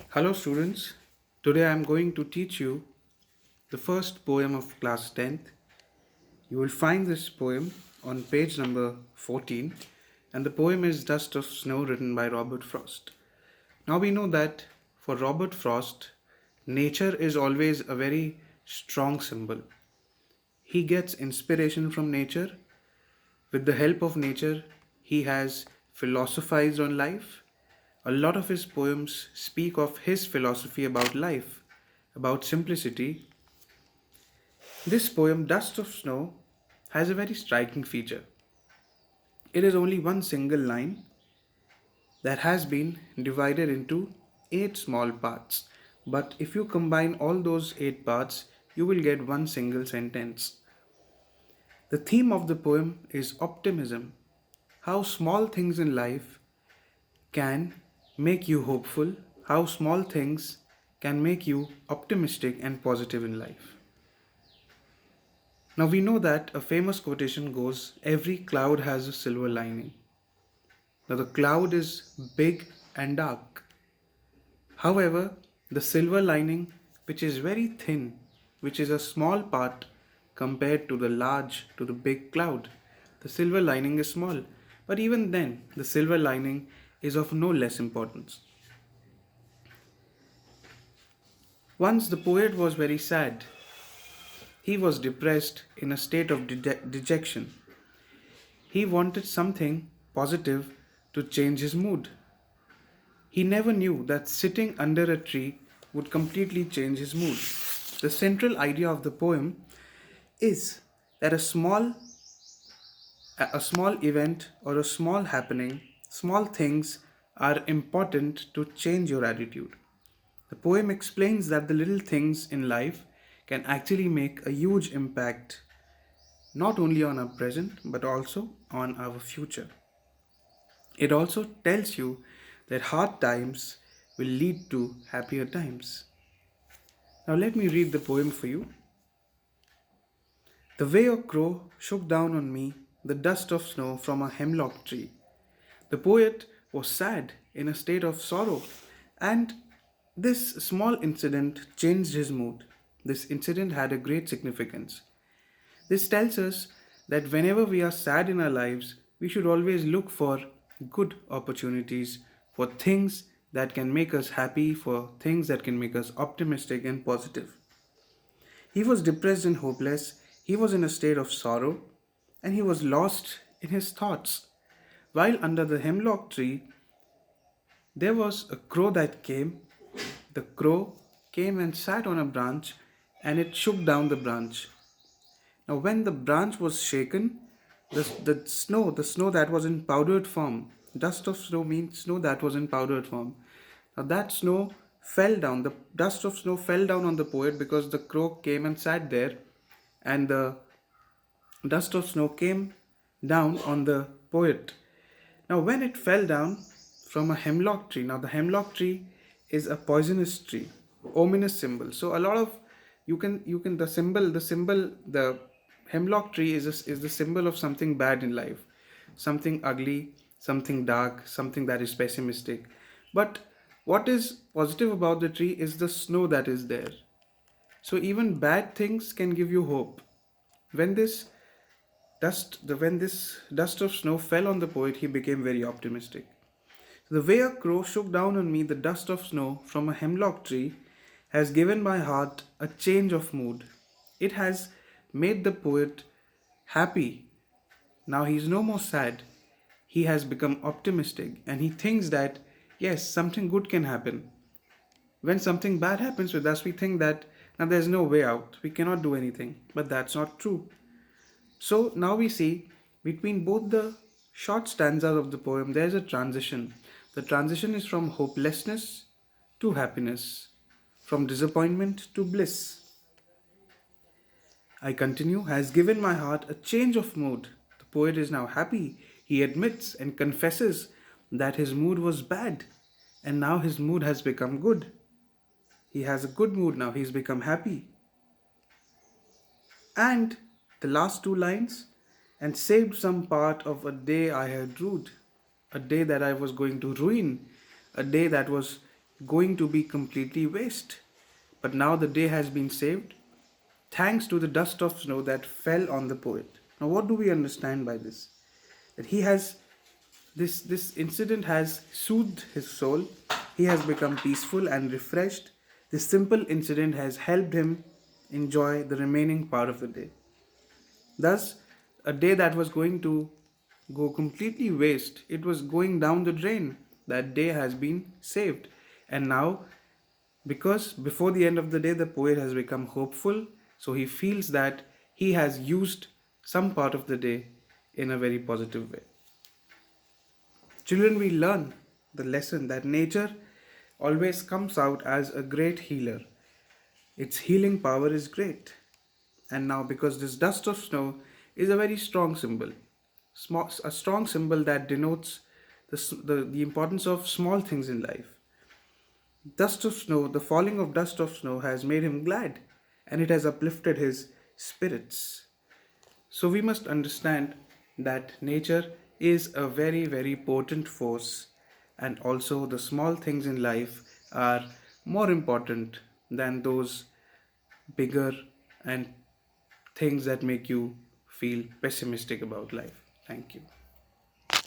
Hello students, today I am going to teach you the first poem of class 10th. You will find this poem on page number 14 and the poem is Dust of Snow written by Robert Frost. Now we know that for Robert Frost, nature is always a very strong symbol. He gets inspiration from nature. With the help of nature, he has philosophized on life. A lot of his poems speak of his philosophy about life, about simplicity. This poem, Dust of Snow, has a very striking feature. It is only one single line that has been divided into eight small parts. But if you combine all those eight parts, you will get one single sentence. The theme of the poem is optimism, how small things in life can make you hopeful, how small things can make you optimistic and positive in life. Now we know that a famous quotation goes, every cloud has a silver lining. Now the cloud is big and dark. However, the silver lining, which is very thin, which is a small part compared to the big cloud, the silver lining is small. But even then, the silver lining is of no less importance. Once the poet was very sad. He was depressed in a state of dejection. He wanted something positive to change his mood. He never knew that sitting under a tree would completely change his mood. The central idea of the poem is that a small event or a small happening, small things are important to change your attitude. The poem explains that the little things in life can actually make a huge impact not only on our present but also on our future. It also tells you that hard times will lead to happier times. Now, let me read the poem for you. The way a crow shook down on me the dust of snow from a hemlock tree. The poet was sad in a state of sorrow, and this small incident changed his mood. This incident had a great significance. This tells us that whenever we are sad in our lives, we should always look for good opportunities, for things that can make us happy, for things that can make us optimistic and positive. He was depressed and hopeless, he was in a state of sorrow, and he was lost in his thoughts. While under the hemlock tree, there was a crow that came. The crow came and sat on a branch and it shook down the branch. Now, when the branch was shaken, the snow that was in powdered form, dust of snow means snow that was in powdered form. Now, that snow fell down, the dust of snow fell down on the poet because the crow came and sat there, and the dust of snow came down on the poet. Now, when it fell down from a hemlock tree, now the hemlock tree is a poisonous tree, ominous symbol. So a lot of you can the hemlock tree is the symbol of something bad in life, something ugly, something dark, something that is pessimistic. But what is positive about the tree is the snow that is there. So even bad things can give you hope. When this dust of snow fell on the poet, he became very optimistic. The way a crow shook down on me the dust of snow from a hemlock tree has given my heart a change of mood. It has made the poet happy. Now he is no more sad. He has become optimistic and he thinks that yes, something good can happen. When something bad happens with us, we think that now there's no way out. We cannot do anything. But that's not true. So now we see between both the short stanzas of the poem, there is a transition. The transition is from hopelessness to happiness, from disappointment to bliss. I continue, has given my heart a change of mood. The poet is now happy. He admits and confesses that his mood was bad and now his mood has become good. He has a good mood now, he's become happy. And the last two lines, and saved some part of a day I had rued, a day that I was going to ruin. a day that was going to be completely waste. But now the day has been saved thanks to the dust of snow that fell on the poet. Now, what do we understand by this? That he has this incident has soothed his soul. He has become peaceful and refreshed. This simple incident has helped him enjoy the remaining part of the day. Thus, a day that was going to go completely waste, it was going down the drain. That day has been saved. And now, because before the end of the day, the poet has become hopeful, so he feels that he has used some part of the day in a very positive way. Children, we learn the lesson that nature always comes out as a great healer. Its healing power is great. And now, because this dust of snow is a very strong symbol, a strong symbol that denotes the importance of small things in life. Dust of snow, the falling of dust of snow has made him glad and it has uplifted his spirits. So we must understand that nature is a very, very potent force, and also the small things in life are more important than those bigger and things that make you feel pessimistic about life. Thank you.